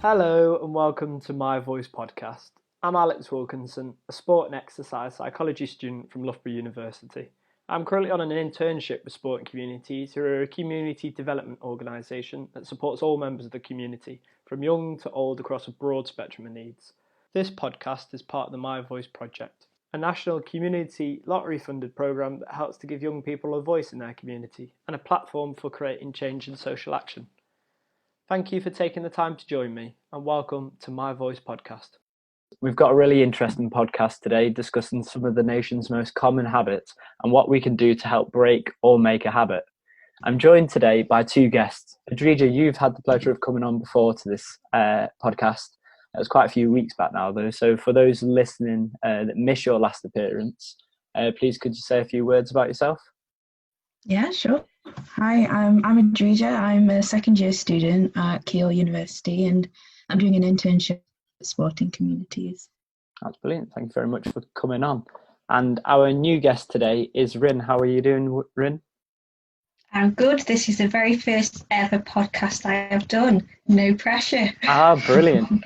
Hello and welcome to My Voice podcast. I'm Alex Wilkinson, a sport and exercise psychology student from Loughborough University. I'm currently on an internship with Sport and Communities, who are a community development organisation that supports all members of the community, from young to old, across a broad spectrum of needs. This podcast is part of the My Voice project, a national community lottery funded programme that helps to give young people a voice in their community and a platform for creating change and social action. Thank you for taking the time to join me, and welcome to My Voice podcast. We've got a really interesting podcast today discussing some of the nation's most common habits and what we can do to help break or make a habit. I'm joined today by two guests. Adrija, you've had the pleasure of coming on before to this podcast. It was quite a few weeks back now, though. So for those listening that missed your last appearance, please could you say a few words about yourself? Yeah, sure. Hi, I'm Adrija. I'm a second year student at Keele University and I'm doing an internship at Sporting Communities. That's brilliant. Thank you very much for coming on. And our new guest today is Rin. How are you doing, Rin? I'm good. This is the very first ever podcast I have done. No pressure. Brilliant.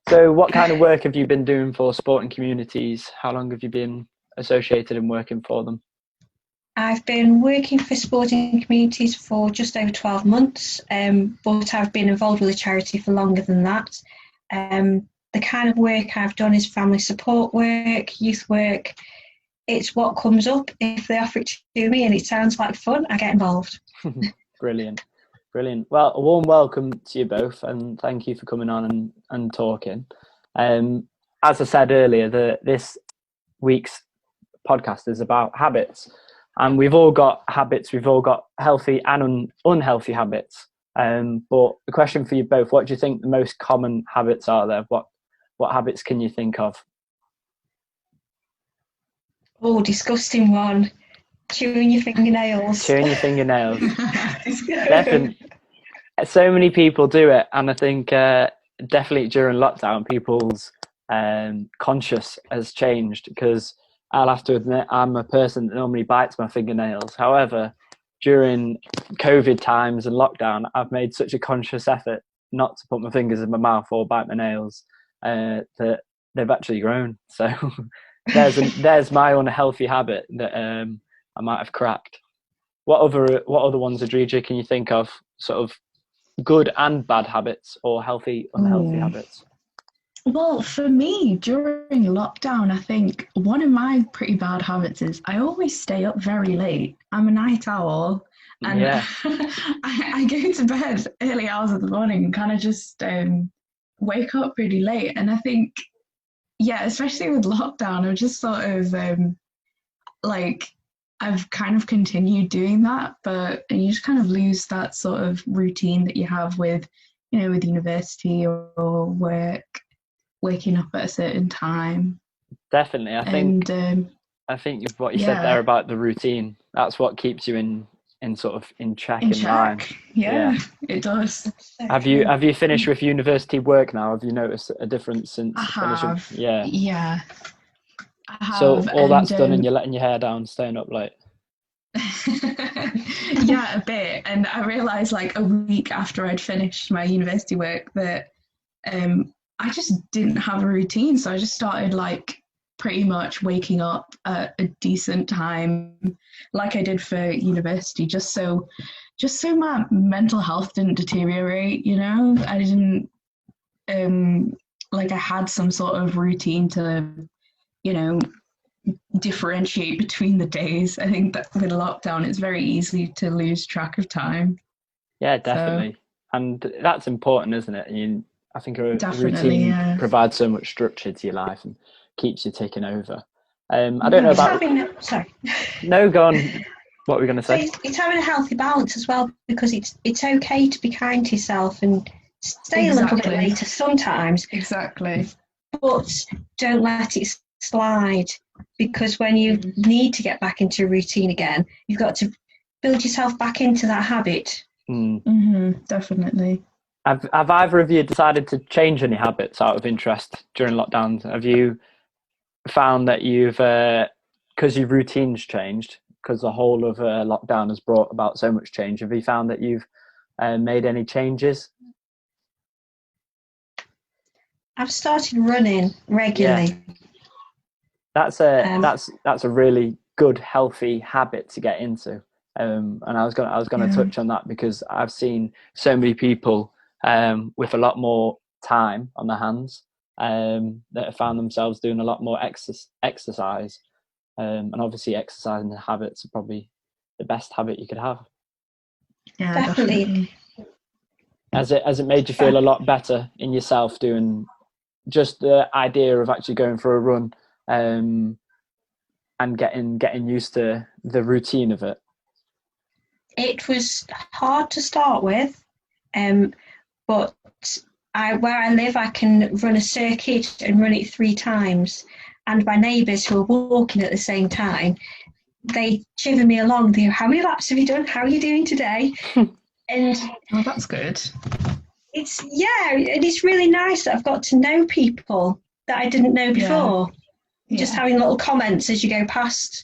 So what kind of work have you been doing for Sporting Communities? How long have you been associated and working for them? I've been working for Sporting Communities for just over 12 months, but I've been involved with the charity for longer than that. The kind of work I've done is family support work, youth work. It's what comes up. If they offer it to me and it sounds like fun, I get involved. Brilliant. Well, a warm welcome to you both, and thank you for coming on and talking. As I said earlier, this week's podcast is about habits. And we've all got habits, we've all got healthy and unhealthy habits. But the question for you both, what do you think the most common habits are there? What habits can you think of? Oh, disgusting one. Chewing your fingernails. Definitely. So many people do it. And I think definitely during lockdown, people's conscious has changed, because I'll have to admit, I'm a person that normally bites my fingernails. However, during COVID times and lockdown, I've made such a conscious effort not to put my fingers in my mouth or bite my nails that they've actually grown. So there's my unhealthy habit that I might have cracked. What other ones, Adrija, can you think of, sort of good and bad habits, or healthy, unhealthy habits? Well, for me, during lockdown, I think one of my pretty bad habits is I always stay up very late. I'm a night owl, and Yeah. I go to bed early hours of the morning and kind of just wake up pretty late. And I think, yeah, especially with lockdown, I've just sort of I've kind of continued doing that, and you just kind of lose that sort of routine that you have with university or work. Waking up at a certain time. Definitely. I think what you said there about the routine, that's what keeps you in check in line. Yeah, it does. Have you finished with university work now? Have you noticed a difference since finishing? Yeah. I have, so all that's done and you're letting your hair down, staying up late. Yeah, a bit. And I realised like a week after I'd finished my university work that I just didn't have a routine, so I just started like pretty much waking up at a decent time, like I did for university, just so my mental health didn't deteriorate. I didn't I had some sort of routine to differentiate between the days. I think that with lockdown, it's very easy to lose track of time. Yeah, definitely, and that's important, isn't it? I think a routine provides so much structure to your life and keeps you ticking over. I don't know about... Sorry. No, go on. What were we going to say? So it's having a healthy balance as well, because it's okay to be kind to yourself and stay a little bit later sometimes. Exactly. But don't let it slide, because when you need to get back into routine again, you've got to build yourself back into that habit. Definitely. Have either of you decided to change any habits out of interest during lockdown? Have you found that because your routine's changed, because the whole of lockdown has brought about so much change, have you found that you've made any changes? I've started running regularly. That's a really good, healthy habit to get into. And I was gonna touch on that because I've seen so many people with a lot more time on their hands that have found themselves doing a lot more exercise. And obviously, exercising habits are probably the best habit you could have. Yeah, Definitely. Has it made you feel a lot better in yourself doing just the idea of actually going for a run and getting used to the routine of it? It was hard to start with, but where I live, I can run a circuit and run it 3 times. And my neighbours who are walking at the same time, they shiver me along. They go, "How many laps have you done? How are you doing today?" And that's good. It's really nice that I've got to know people that I didn't know before. Just having little comments as you go past,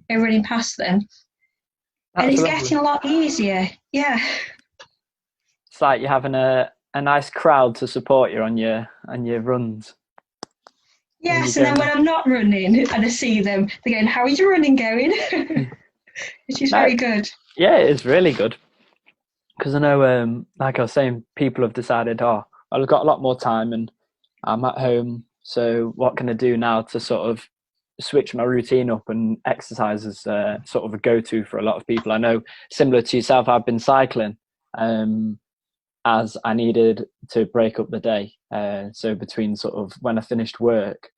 running past them. And it's lovely. Getting a lot easier. Yeah. It's like you're having a nice crowd to support you on your runs. Yes, and then when I'm not running and I see them, they're going, "How is your running going?" Which is very good. Yeah, it is really good. Because I know, like I was saying, people have decided, I've got a lot more time and I'm at home, so what can I do now to sort of switch my routine up? And exercise is sort of a go-to for a lot of people. I know, similar to yourself, I've been cycling as I needed to break up the day. So between sort of when I finished work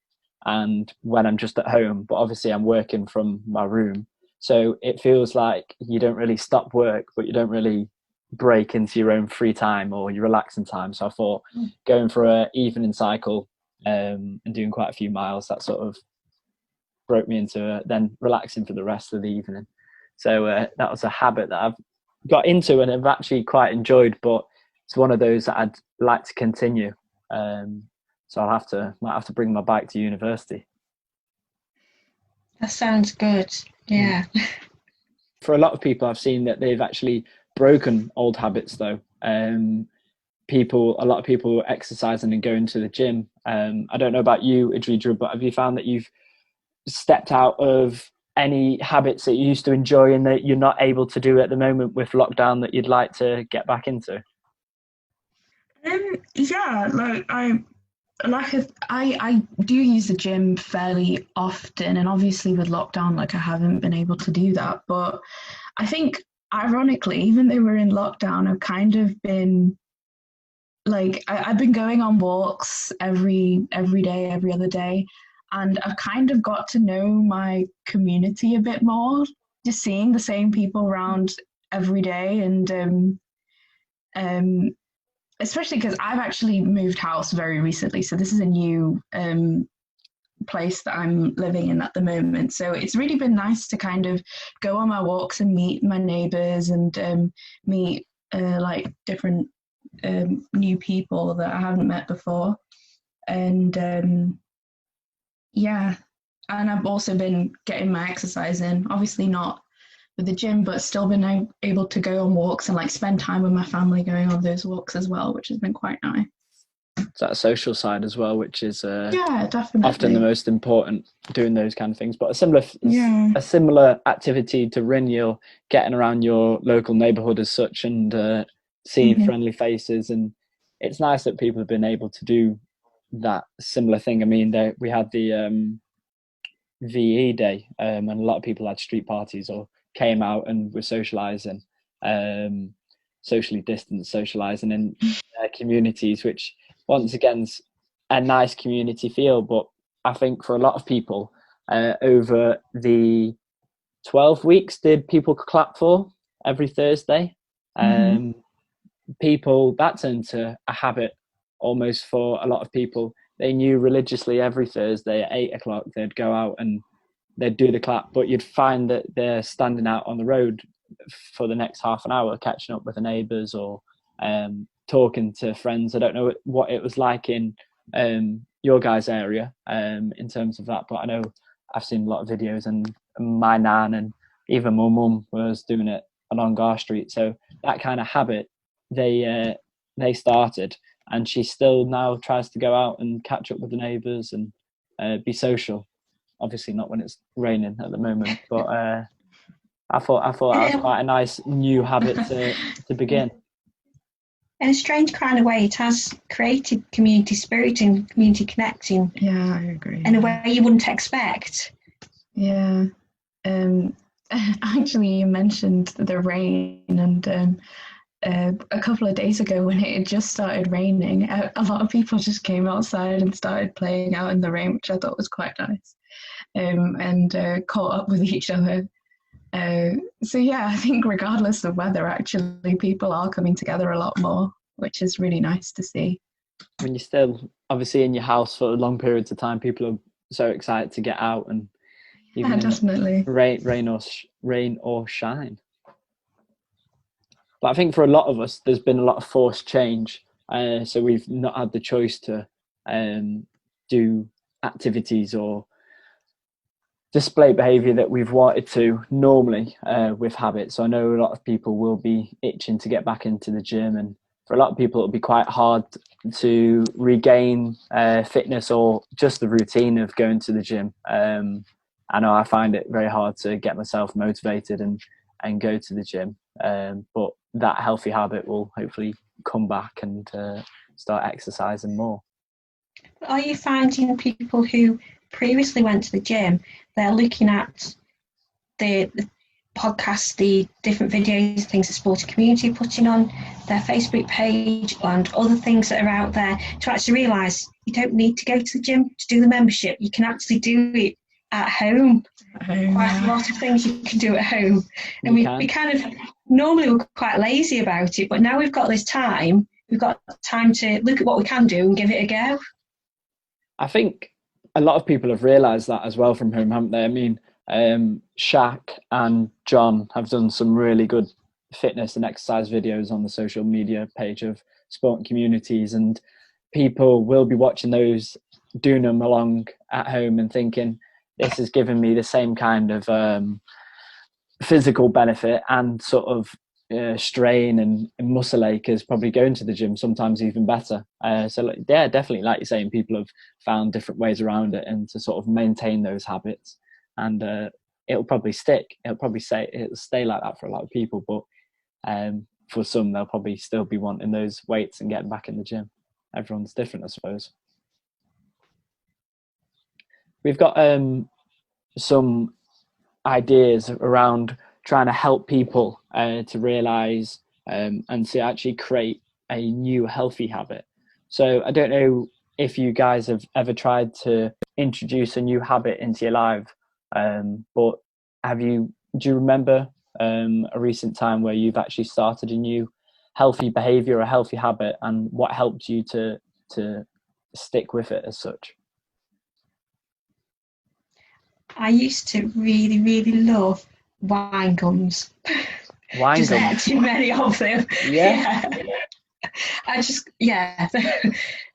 and when I'm just at home, but obviously I'm working from my room. So it feels like you don't really stop work, but you don't really break into your own free time or your relaxing time. So I thought going for an evening cycle and doing quite a few miles, that sort of broke me into then relaxing for the rest of the evening. So that was a habit that I've got into and I've actually quite enjoyed, but it's one of those that I'd like to continue. So might have to bring my bike to university. That sounds good. Yeah. For a lot of people, I've seen that they've actually broken old habits though. A lot of people exercising and going to the gym. I don't know about you, Idrija, but have you found that you've stepped out of any habits that you used to enjoy and that you're not able to do at the moment with lockdown that you'd like to get back into? I do use the gym fairly often, and obviously with lockdown, I haven't been able to do that. But I think, ironically, even though we're in lockdown, I've kind of been I've been going on walks every day, every other day, and I've kind of got to know my community a bit more, just seeing the same people around every day, and especially because I've actually moved house very recently, so this is a new place that I'm living in at the moment. So it's really been nice to kind of go on my walks and meet my neighbours and meet different new people that I haven't met before. And and I've also been getting my exercise in, obviously not with the gym, but still been able to go on walks and spend time with my family going on those walks as well, which has been quite nice. It's that social side as well, which is definitely often the most important, doing those kind of things. But a similar activity to run, you're getting around your local neighbourhood as such and seeing friendly faces, and it's nice that people have been able to do that similar thing. I mean, we had the VE day, and a lot of people had street parties or came out and were socialising, socially distanced socialising in their communities, which once again is a nice community feel. But I think for a lot of people, over the 12 weeks did people clap for every Thursday, people, that turned to a habit almost for a lot of people. They knew religiously every Thursday at 8 o'clock they'd go out and they'd do the clap, but you'd find that they're standing out on the road for the next half an hour, catching up with the neighbours or talking to friends. I don't know what it was like in your guys' area in terms of that, but I know I've seen a lot of videos, and my nan and even my mum was doing it along our street. So that kind of habit they started, and she still now tries to go out and catch up with the neighbours and be social. Obviously not when it's raining at the moment, but I thought that was quite a nice new habit to begin. In a strange kind of way, it has created community spirit and community connecting. Yeah, I agree. In a way you wouldn't expect. Yeah. Actually, you mentioned the rain, and a couple of days ago when it had just started raining, a lot of people just came outside and started playing out in the rain, which I thought was quite nice, and caught up with each other. So yeah, I think regardless of weather, actually, people are coming together a lot more, which is really nice to see. When you're still obviously in your house for long periods of time, people are so excited to get out, and even definitely rain or shine. But I think for a lot of us, there's been a lot of forced change. So we've not had the choice to do activities or display behaviour that we've wanted to normally with habits. So I know a lot of people will be itching to get back into the gym, and for a lot of people it'll be quite hard to regain fitness or just the routine of going to the gym. I know I find it very hard to get myself motivated and go to the gym, but that healthy habit will hopefully come back and start exercising more. Are you finding people who previously went to the gym, they're looking at the podcasts, the different videos, things the sporting community are putting on their Facebook page and other things that are out there, to actually realise you don't need to go to the gym to do the membership. You can actually do it at home. Quite a lot of things you can do at home. And we kind of normally we're quite lazy about it, but now we've got this time, we've got time to look at what we can do and give it a go. I think a lot of people have realised that as well from home, haven't they? I mean, Shaq and John have done some really good fitness and exercise videos on the social media page of Sporting Communities, and people will be watching those, doing them along at home and thinking, this is giving me the same kind of physical benefit and sort of strain and muscle ache as probably going to the gym, sometimes even better. So yeah, definitely, like you're saying, people have found different ways around it and to sort of maintain those habits, and it'll probably stick. It'll stay like that for a lot of people, but for some they'll probably still be wanting those weights and getting back in the gym. Everyone's different, I suppose. We've got some ideas around trying to help people to realise and to actually create a new healthy habit. So I don't know if you guys have ever tried to introduce a new habit into your life, but do you remember a recent time where you've actually started a new healthy behaviour, a healthy habit, and what helped you to stick with it as such? I used to really, really love wine gums. Wine gums? Too many of them. Yeah.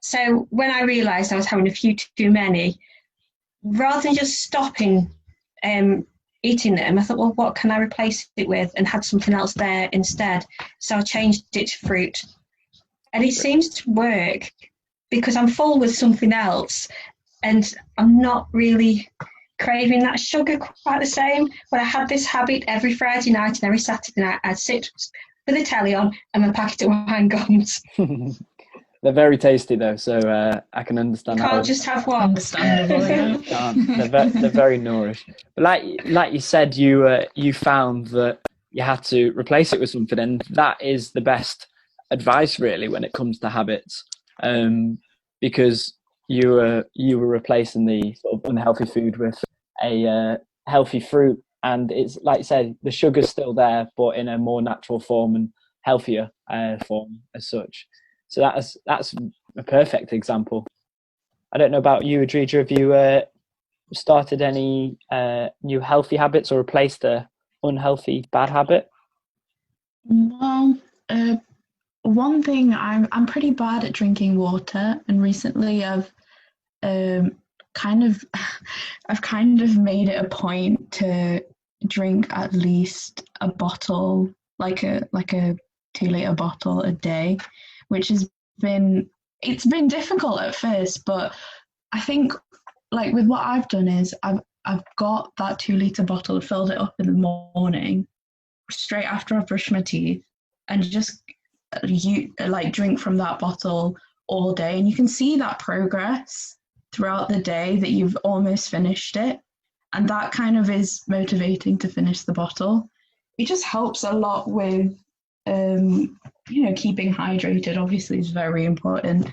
So when I realised I was having a few too many, rather than just stopping eating them, I thought, well, what can I replace it with? And had something else there instead. So I changed it to fruit. And it seems to work because I'm full with something else and I'm not really craving that sugar quite the same. But I had this habit every Friday night and every Saturday night I'd sit with the telly on and a packet of wine gums. They're very tasty though, so I can understand. You can't just have one. Understandable, yeah. They're very nourished. But like you said, you found that you had to replace it with something, and that is the best advice really when it comes to habits, because you were replacing the sort of unhealthy food with a healthy fruit, and it's like you said, the sugar's still there, but in a more natural form and healthier form as such. So that's a perfect example. I don't know about you, Adrija. Have you started any new healthy habits or replaced a unhealthy bad habit? Well, one thing, I'm pretty bad at drinking water, and recently I've kind of made it a point to drink at least a bottle, like a 2-litre bottle a day, which has been it's been difficult at first, but I think like with what I've done is I've got that 2 litre bottle, filled it up in the morning, straight after I've brushed my teeth, and just drink from that bottle all day, and you can see that progress throughout the day that you've almost finished it, and that kind of is motivating to finish the bottle. It just helps a lot with keeping hydrated. Obviously is very important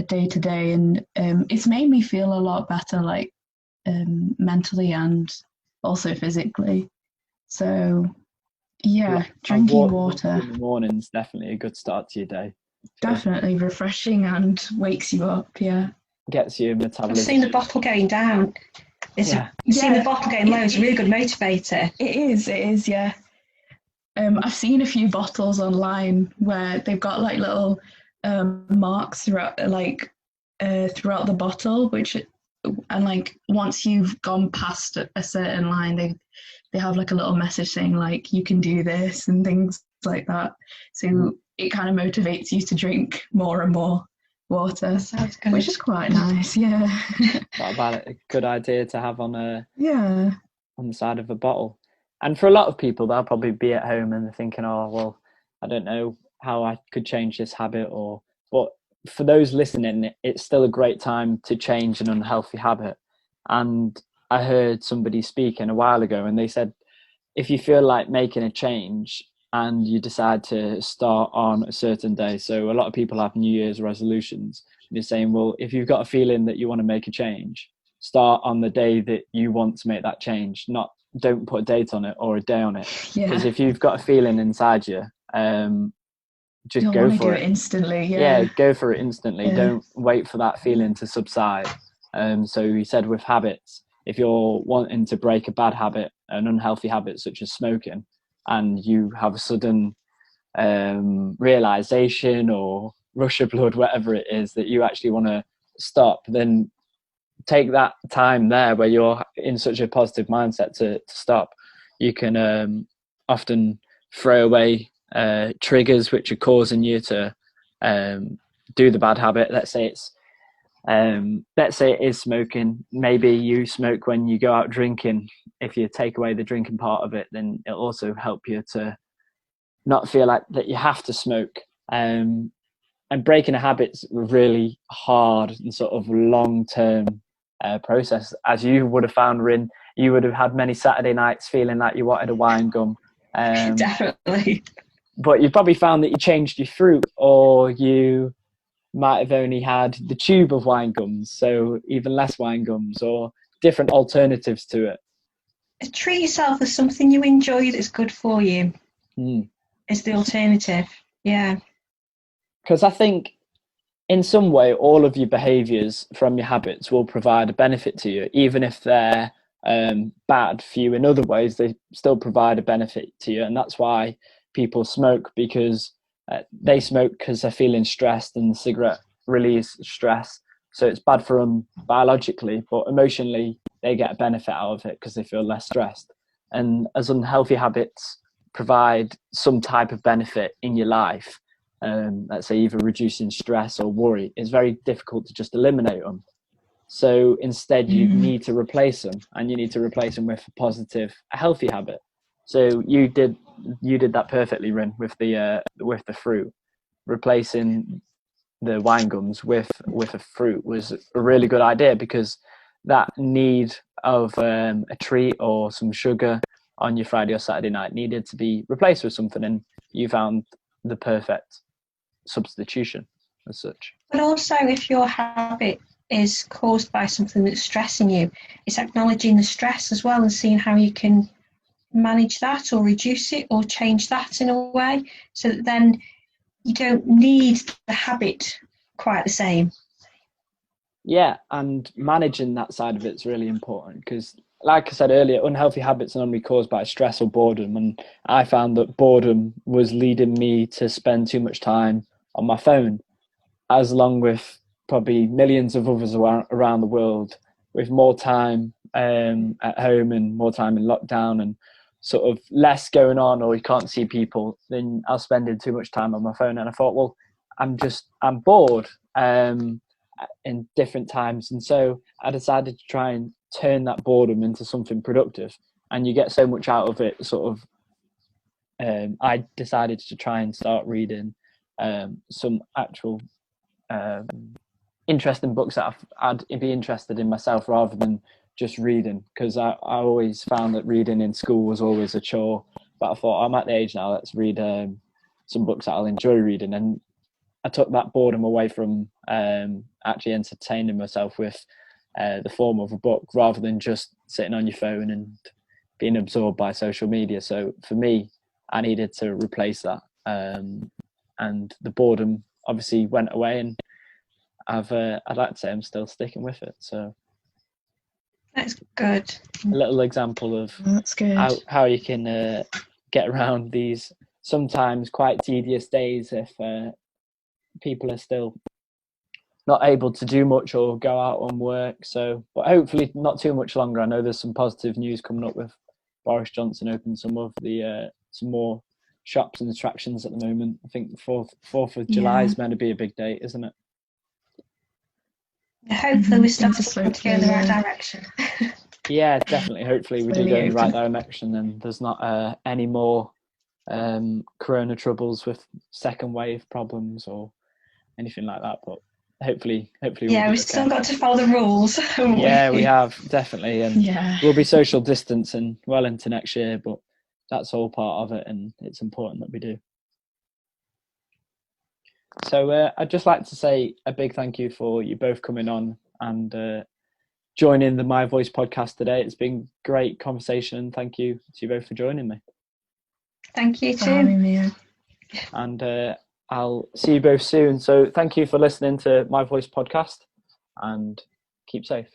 day to day, and it's made me feel a lot better, like mentally and also physically. So yeah, drinking water in the morning's definitely a good start to your day. definitely refreshing and wakes you up. Yeah, gets your metabolism. I've seen the bottle going down. Seeing the bottle going low is a really good motivator. It is, yeah. I've seen a few bottles online where they've got like little marks throughout the bottle, and like once you've gone past a certain line, they have like a little message saying like you can do this and things like that. So it kind of motivates you to drink more and more water, which is quite nice. Yeah. Not about a good idea to have on the side of a bottle. And for a lot of people, they'll probably be at home and they're thinking, oh, well, I don't know how I could change this habit. But for those listening, it's still a great time to change an unhealthy habit. And I heard somebody speaking a while ago, and they said, if you feel like making a change and you decide to start on a certain day, so a lot of people have New Year's resolutions, and you're saying, well, if you've got a feeling that you want to make a change, start on the day that you want to make that change. Don't put a date on it or a day on it, because if you've got a feeling inside you, just you'll go for it instantly. Go for it instantly. Don't wait for that feeling to subside. So you said with habits, if you're wanting to break a bad habit, an unhealthy habit such as smoking, and you have a sudden realization or rush of blood, whatever it is, that you actually want to stop, then take that time there where you're in such a positive mindset to stop. You can often throw away triggers which are causing you to do the bad habit. Let's say it is smoking. Maybe you smoke when you go out drinking. If you take away the drinking part of it, then it'll also help you to not feel like that you have to smoke. And breaking a habit's really hard and sort of long-term process. As you would have found, Rin, you would have had many Saturday nights feeling like you wanted a wine gum. Definitely. But you probably found that you changed your fruit, or you might have only had the tube of wine gums, so even less wine gums, or different alternatives to it. Treat yourself as something you enjoy that's good for you. Is the alternative. Yeah. Because I think in some way, all of your behaviours from your habits will provide a benefit to you, even if they're bad for you in other ways. They still provide a benefit to you, and that's why people smoke, because they smoke because they're feeling stressed, and the cigarette relieves stress. So it's bad for them biologically, but emotionally they get a benefit out of it because they feel less stressed. And as unhealthy habits provide some type of benefit in your life, let's say either reducing stress or worry, it's very difficult to just eliminate them. So instead you need to replace them, and you need to replace them with a positive, a healthy habit. So you did that perfectly, Rin, with the fruit. Replacing the wine gums with a fruit was a really good idea, because that need of a treat or some sugar on your Friday or Saturday night needed to be replaced with something, and you found the perfect substitution as such. But also, if your habit is caused by something that's stressing you, it's acknowledging the stress as well and seeing how you can manage that or reduce it or change that in a way, so that then you don't need the habit quite the same. Yeah, and managing that side of it's really important, because like I said earlier, unhealthy habits are normally caused by stress or boredom, and I found that boredom was leading me to spend too much time on my phone, as along with probably millions of others around the world, with more time at home and more time in lockdown and sort of less going on, or you can't see people, then I was spending too much time on my phone. And I thought, well, I'm bored in different times, and so I decided to try and turn that boredom into something productive, and you get so much out of it. Sort of, I decided to try and start reading some actual interesting books that I'd be interested in myself, rather than just reading, because I always found that reading in school was always a chore. But I thought, I'm at the age now, let's read some books that I'll enjoy reading. And I took that boredom away from actually entertaining myself with the form of a book, rather than just sitting on your phone and being absorbed by social media. So for me, I needed to replace that. And the boredom obviously went away, and I'd like to say I'm still sticking with it. So That's good. a little example of That's good. how you can get around these sometimes quite tedious days if people are still not able to do much or go out on work. So, but hopefully not too much longer. I know there's some positive news coming up with Boris Johnson opening some of the some more shops and attractions at the moment. I think the 4th of July is meant to be a big date, isn't it? Hopefully we start Into to go in the right direction. Yeah, definitely. Hopefully we do Slowly go in the right open. direction, and there's not any more corona troubles with second wave problems or anything like that. But hopefully Yeah, we'll be we've still okay. got to follow the rules, haven't Yeah, we have, definitely, and we'll be social distancing well into next year, but that's all part of it, and it's important that we do. So I'd just like to say a big thank you for you both coming on and joining the My Voice podcast today. It's been great conversation, and thank you to you both for joining me. Thank you too. And I'll see you both soon. So thank you for listening to My Voice podcast, and keep safe.